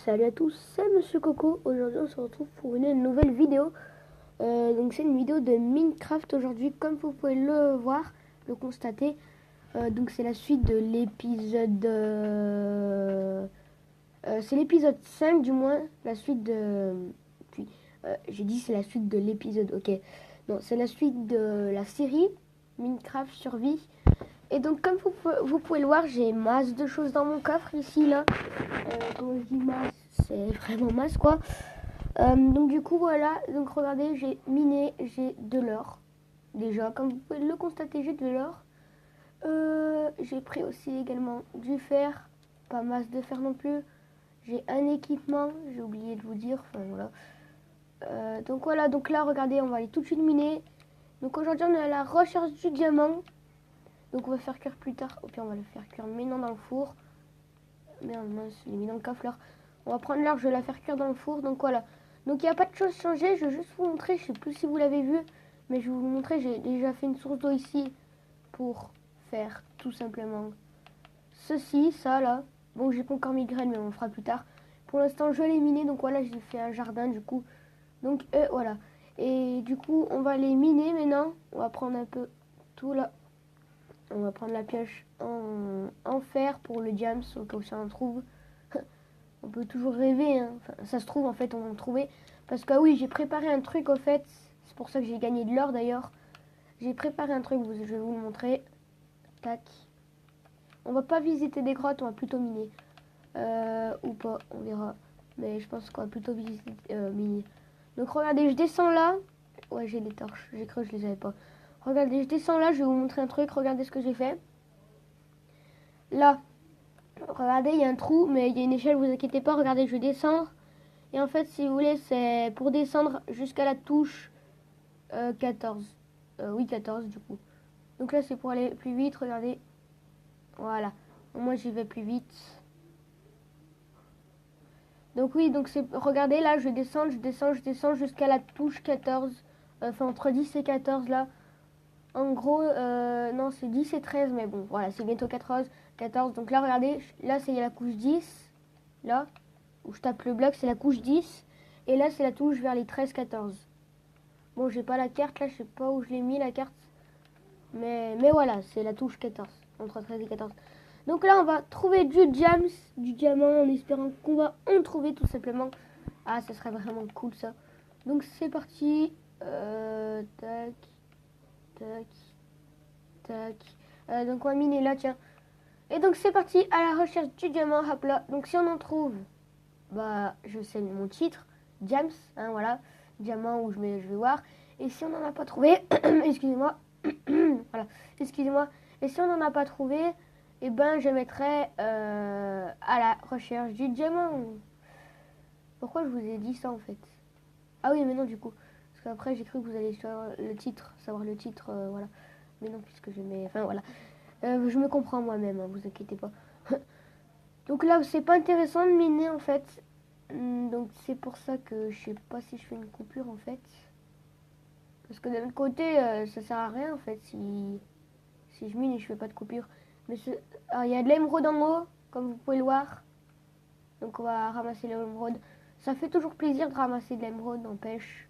Salut à tous, c'est Monsieur Coco. Aujourd'hui on se retrouve pour une nouvelle vidéo. Donc c'est une vidéo de Minecraft aujourd'hui, comme vous pouvez le voir, le constater. Donc c'est la suite de l'épisode... c'est l'épisode 5 du moins, la suite de... Puis j'ai dit c'est la suite de l'épisode, ok. Non, c'est la suite de la série Minecraft Survie. Et donc comme vous pouvez le voir, j'ai masse de choses dans mon coffre ici là. Quand je dis masse, c'est vraiment masse quoi. Donc du coup voilà, donc regardez, j'ai miné, j'ai de l'or. Déjà, comme vous pouvez le constater, j'ai de l'or. J'ai pris aussi également du fer, pas masse de fer non plus. J'ai un équipement, j'ai oublié de vous dire, enfin voilà. Donc voilà, donc là regardez, on va aller tout de suite miner. Donc aujourd'hui on est à la recherche du diamant. Donc on va faire cuire plus tard, au pire on va le faire cuire maintenant dans le four. Merde, mince, il est mis dans le coffre. On va prendre l'heure, je vais la faire cuire dans le four. Donc voilà. Donc il n'y a pas de choses changées. Je vais juste vous montrer. Je sais plus si vous l'avez vu. Mais je vais vous montrer. J'ai déjà fait une source d'eau ici. Pour faire tout simplement ceci, ça là. Bon, j'ai pas encore mis graines, mais on le fera plus tard. Pour l'instant, je l'ai miné. Donc voilà, j'ai fait un jardin du coup. Donc voilà. Et du coup, on va les miner maintenant. On va prendre un peu tout là. On va prendre la pioche en fer pour le diams, au cas où ça en trouve. On peut toujours rêver, hein. Enfin, ça se trouve en fait on en trouvait. Parce que oui, j'ai préparé un truc au fait. C'est pour ça que j'ai gagné de l'or d'ailleurs. J'ai préparé un truc, je vais vous le montrer. Tac. On va pas visiter des grottes, on va plutôt miner. Ou pas, on verra. Mais je pense qu'on va plutôt visiter miner. Donc regardez, je descends là. Ouais, j'ai des torches, j'ai cru que je les avais pas. Regardez, je descends là, je vais vous montrer un truc. Regardez ce que j'ai fait. Là, regardez, il y a un trou, mais il y a une échelle, vous inquiétez pas. Regardez, je vais descendre. Et en fait, si vous voulez, c'est pour descendre jusqu'à la touche 14. Oui, 14 du coup. Donc là, c'est pour aller plus vite, regardez. Voilà. Moi, j'y vais plus vite. Donc oui, donc c'est regardez là, je descends, je descends jusqu'à la touche 14. Enfin, entre 10 et 14 là. En gros, non, c'est 10 et 13, mais bon, voilà, c'est bientôt 14. 14. Donc là, regardez, là, c'est la couche 10. Là, où je tape le bloc, c'est la couche 10. Et là, c'est la touche vers les 13-14. Bon, j'ai pas la carte, là, je sais pas où je l'ai mis, la carte. Mais voilà, c'est la touche 14, entre 13 et 14. Donc là, on va trouver du diamant, en espérant qu'on va en trouver tout simplement. Ah, ça serait vraiment cool, ça. Donc, c'est parti. Tac, tac, tac. Donc, on va miner là, tiens. Et donc, c'est parti à la recherche du diamant, hop là. Donc, si on en trouve, bah, je sais mon titre, Diams, hein, voilà. Diamant, où je vais voir. Et si on n'en a pas trouvé, excusez-moi, voilà, excusez-moi. Et si on n'en a pas trouvé, eh ben je mettrai à la recherche du diamant. Pourquoi je vous ai dit ça en fait? Ah oui, mais non du coup. Parce qu'après j'ai cru que vous alliez savoir le titre, voilà. Mais non, puisque je mets... Enfin voilà. Je me comprends moi-même, hein, vous inquiétez pas. Donc là, c'est pas intéressant de miner en fait. Donc c'est pour ça que je sais pas si je fais une coupure en fait. Parce que d'un autre côté, ça sert à rien en fait si je mine et je fais pas de coupure. Mais alors, il y a de l'émeraude en haut, comme vous pouvez le voir. Donc on va ramasser l'émeraude. Ça fait toujours plaisir de ramasser de l'émeraude en pêche.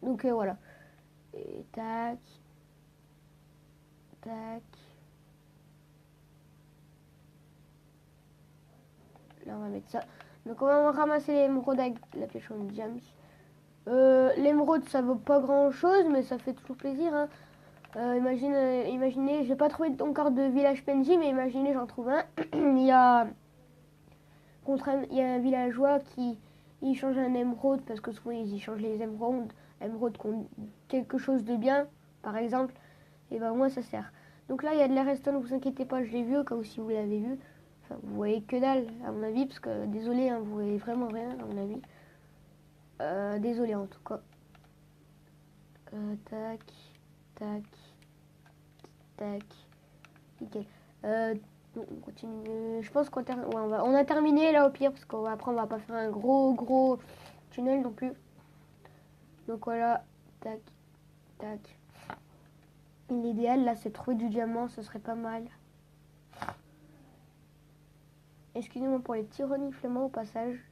Donc voilà. Et tac. Tac. Là on va mettre ça. Donc on va ramasser l'émeraude avec la pioche en diams. L'émeraude ça vaut pas grand chose, mais ça fait toujours plaisir. Hein. Imaginez, j'ai pas trouvé encore de village PNJ, mais imaginez j'en trouve un. il y a un villageois qui il change un émeraude parce que souvent ils y changent les émeraudes contre quelque chose de bien, par exemple, et ben moi ça sert. Donc là il y a de la redstone, vous inquiétez pas, je l'ai vu au cas où si vous l'avez vu. Enfin, vous voyez que dalle à mon avis, parce que désolé, hein, vous voyez vraiment rien à mon avis. Désolé en tout cas. Tac, tac, tac. Nickel. On continue. Je pense on a terminé là au pire parce qu'après on va pas faire un gros tunnel non plus. Donc voilà, tac, tac. L'idéal là c'est de trouver du diamant, ce serait pas mal. Excusez-moi pour les petits reniflements au passage.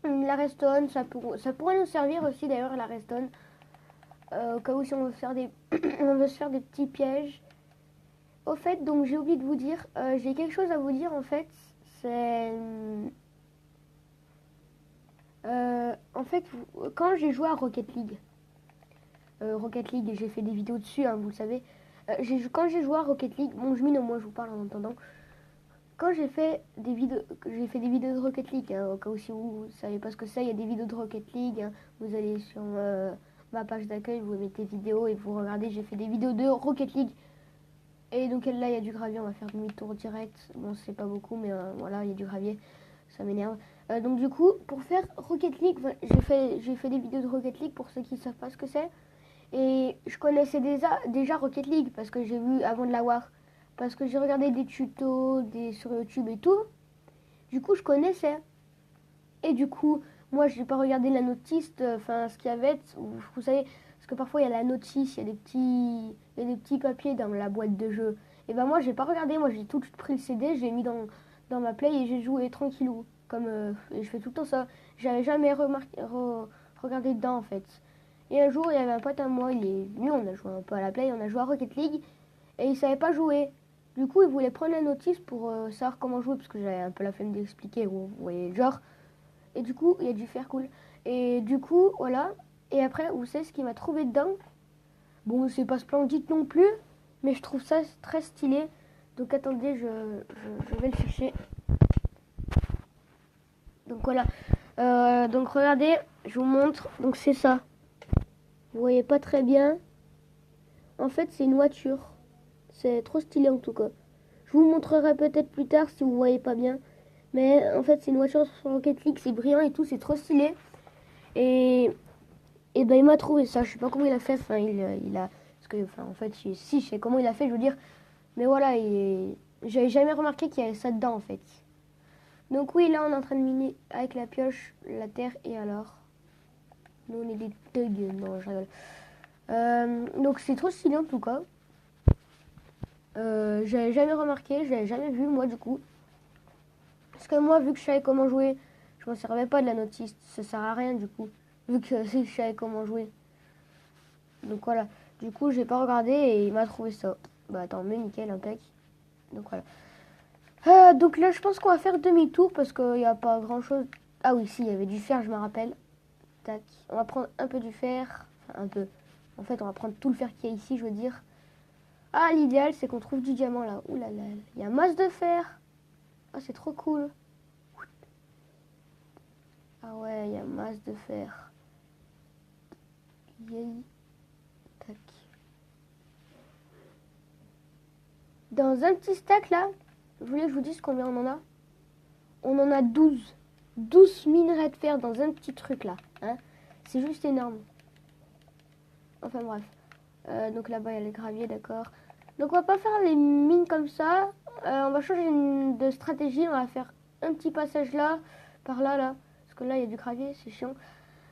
La redstone, ça pourrait nous servir aussi d'ailleurs la redstone. Au cas où si on veut faire des, on veut se faire des petits pièges. Au fait, donc j'ai oublié de vous dire, j'ai quelque chose à vous dire en fait. C'est... en fait, quand j'ai joué à Rocket League, j'ai fait des vidéos dessus, hein, vous le savez. Quand j'ai joué à Rocket League, bon, je mine, moi je vous parle en entendant. Quand j'ai fait des vidéos de Rocket League, hein, au cas où si vous ne savez pas ce que c'est, il y a des vidéos de Rocket League. Hein, vous allez sur ma page d'accueil, vous mettez vidéos et vous regardez, j'ai fait des vidéos de Rocket League. Et donc là, il y a du gravier, on va faire demi-tour direct. Bon, c'est pas beaucoup, mais voilà, il y a du gravier, ça m'énerve. Donc du coup, pour faire Rocket League, j'ai fait des vidéos de Rocket League pour ceux qui ne savent pas ce que c'est. Et je connaissais déjà Rocket League parce que j'ai vu avant de l'avoir. Parce que j'ai regardé des tutos sur YouTube et tout. Du coup, je connaissais. Et du coup, moi, je n'ai pas regardé la notice, enfin, ce qu'il y avait. Vous savez, parce que parfois, il y a la notice, il y a des petits papiers dans la boîte de jeu. Et ben moi, j'ai pas regardé. Moi, j'ai tout de suite pris le CD, j'ai mis dans ma play et j'ai joué tranquillou. Et je fais tout le temps ça. J'avais jamais regardé dedans, en fait. Et un jour, il y avait un pote à moi, il est venu, on a joué un peu à la play, on a joué à Rocket League. Et il savait pas jouer. Du coup, il voulait prendre la notice pour savoir comment jouer, parce que j'avais un peu la flemme d'expliquer, vous voyez, genre. Et du coup, il a dû faire cool. Et du coup, voilà. Et après, vous savez ce qu'il m'a trouvé dedans? Bon, c'est pas splendide non plus, mais je trouve ça très stylé. Donc attendez, je vais le chercher. Donc voilà. Donc regardez, je vous montre. Donc c'est ça. Vous voyez pas très bien. En fait, c'est une voiture. C'est trop stylé en tout cas. Je vous montrerai peut-être plus tard si vous voyez pas bien. Mais en fait, c'est une voiture sur Rocket League, c'est brillant et tout, c'est trop stylé. Et, et ben, il m'a trouvé ça. Je sais pas comment il a fait. Enfin, il a. Parce que, enfin, en fait, si, je sais comment il a fait, je veux dire. Mais voilà, j'avais jamais remarqué qu'il y avait ça dedans, en fait. Donc, oui, là, on est en train de miner avec la pioche la terre. Et alors? Nous, on est des thugs. Non, je rigole. Donc, c'est trop stylé en tout cas. J'avais jamais remarqué, j'avais jamais vu, moi, du coup. Parce que moi, vu que je savais comment jouer, je m'en servais pas de la notice. Ça sert à rien, du coup. Vu que je savais comment jouer. Donc voilà. Du coup, j'ai pas regardé et il m'a trouvé ça. Bah tant mieux, nickel, impec. Donc voilà. Donc là, je pense qu'on va faire demi-tour parce qu'il n'y a pas grand-chose. Ah oui, si, il y avait du fer, je me rappelle. Tac. On va prendre un peu du fer. Enfin, un peu. En fait, on va prendre tout le fer qu'il y a ici, je veux dire. Ah, l'idéal, c'est qu'on trouve du diamant là. Ouh là là. Il y a masse de fer. Ah, c'est trop cool. Ah ouais, il y a masse de fer. Yay. Tac. Dans un petit stack là, vous voulez que je vous dise combien on en a? On en a 12. 12 minerais de fer dans un petit truc là. Hein, c'est juste énorme. Enfin bref. Donc là-bas, il y a les graviers, d'accord. Donc on va pas faire les mines comme ça. On va changer de stratégie. On va faire un petit passage là, par là, là. Parce que là, il y a du gravier, c'est chiant.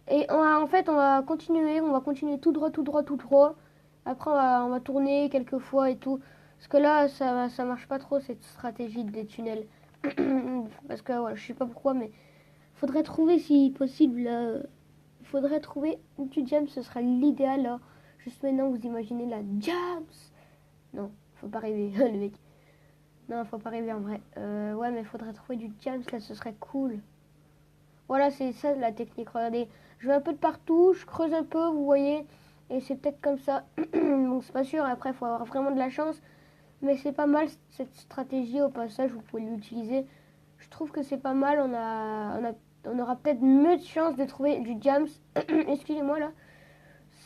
Et en fait, on va continuer tout droit, tout droit, tout droit. Après, on va tourner quelques fois et tout. Parce que là, ça marche pas trop cette stratégie des tunnels. Parce que voilà, je sais pas pourquoi, mais faudrait trouver si possible. Il faudrait trouver du jam, ce serait l'idéal là. Juste maintenant, vous imaginez la jams. Non, faut pas rêver, le mec. Non, faut pas rêver en vrai. Ouais, mais faudrait trouver du jams là, ce serait cool. Voilà, c'est ça la technique. Regardez, je vais un peu de partout, je creuse un peu, vous voyez. Et c'est peut-être comme ça. Donc c'est pas sûr, après, il faut avoir vraiment de la chance. Mais c'est pas mal cette stratégie au passage, vous pouvez l'utiliser. Je trouve que c'est pas mal, on aura peut-être mieux de chance de trouver du jams. Excusez-moi là,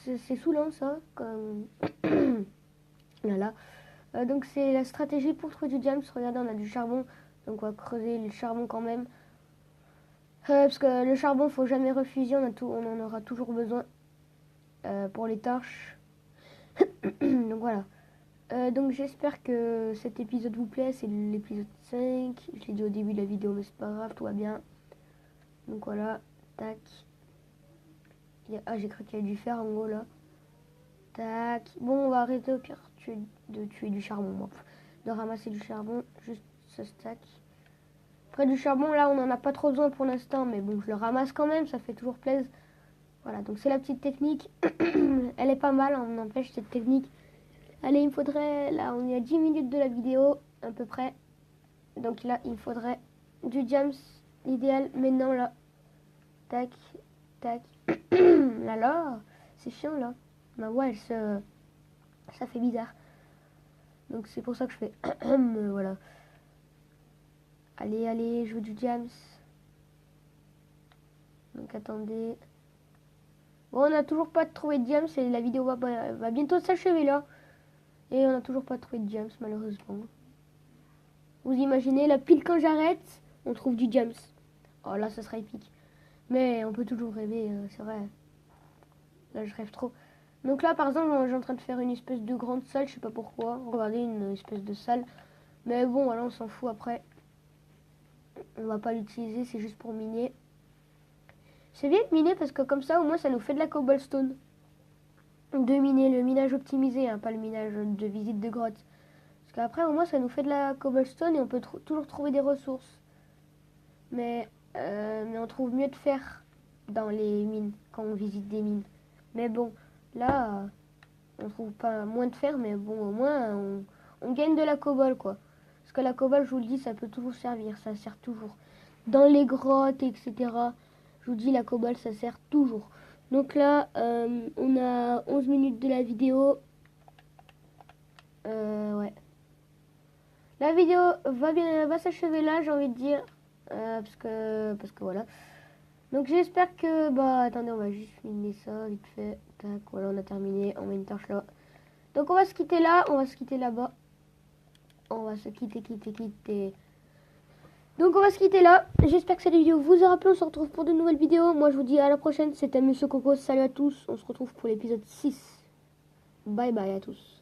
c'est saoulant ça. Comme... voilà. Donc c'est la stratégie pour trouver du jams. Regardez, on a du charbon, donc on va creuser le charbon quand même. Parce que le charbon, faut jamais refuser, on en aura toujours besoin pour les torches. Donc voilà. Donc j'espère que cet épisode vous plaît, c'est l'épisode 5. Je l'ai dit au début de la vidéo, mais c'est pas grave, tout va bien. Donc voilà, tac. Ah, j'ai cru qu'il y avait du fer en gros là. Tac. Bon, on va arrêter au pire de tuer du charbon, moi. De ramasser du charbon, juste ce stack. Après du charbon, là, on n'en a pas trop besoin pour l'instant, mais bon, je le ramasse quand même, ça fait toujours plaisir. Voilà, donc c'est la petite technique. Elle est pas mal, on n'empêche cette technique. Allez, il me faudrait, là, on est à 10 minutes de la vidéo, à peu près. Donc là, il me faudrait du diams, l'idéal, maintenant, là. Tac, tac. Là, là, c'est chiant, là. Ma voix, ça fait bizarre. Donc c'est pour ça que je fais voilà. Allez, allez, je veux du diams. Donc attendez. Bon, on n'a toujours pas trouvé de diams et la vidéo va bientôt s'achever là. Et on n'a toujours pas trouvé de diams malheureusement. Vous imaginez, là pile quand j'arrête, on trouve du diams. Oh là, ça sera épique. Mais on peut toujours rêver, c'est vrai. Là, je rêve trop. Donc là, par exemple, j'ai en train de faire une espèce de grande salle, je sais pas pourquoi. Regardez, une espèce de salle. Mais bon, voilà, on s'en fout après. On va pas l'utiliser, c'est juste pour miner. C'est bien de miner parce que comme ça, au moins, ça nous fait de la cobblestone. De miner, le minage optimisé, hein, pas le minage de visite de grotte. Parce qu'après, au moins, ça nous fait de la cobblestone et on peut toujours trouver des ressources. Mais on trouve mieux de fer dans les mines, quand on visite des mines. Mais bon, là, on trouve pas moins de fer, mais bon, au moins, on gagne de la cobble, quoi. Parce que la cobble, je vous le dis, ça peut toujours servir, ça sert toujours. Dans les grottes, etc., je vous dis, la cobble, ça sert toujours. Donc là, on a 11 minutes de la vidéo. Ouais. La vidéo va s'achever là, j'ai envie de dire. Parce que voilà. Donc j'espère que... Bah, attendez, on va juste miner ça vite fait. Tac, voilà, on a terminé. On met une torche là. Donc on va se quitter là, on va se quitter là-bas. On va se quitter. Donc on va se quitter là. J'espère que cette vidéo vous aura plu. On se retrouve pour de nouvelles vidéos. Moi je vous dis à la prochaine. C'était Monsieur Coco. Salut à tous. On se retrouve pour l'épisode 6. Bye bye à tous.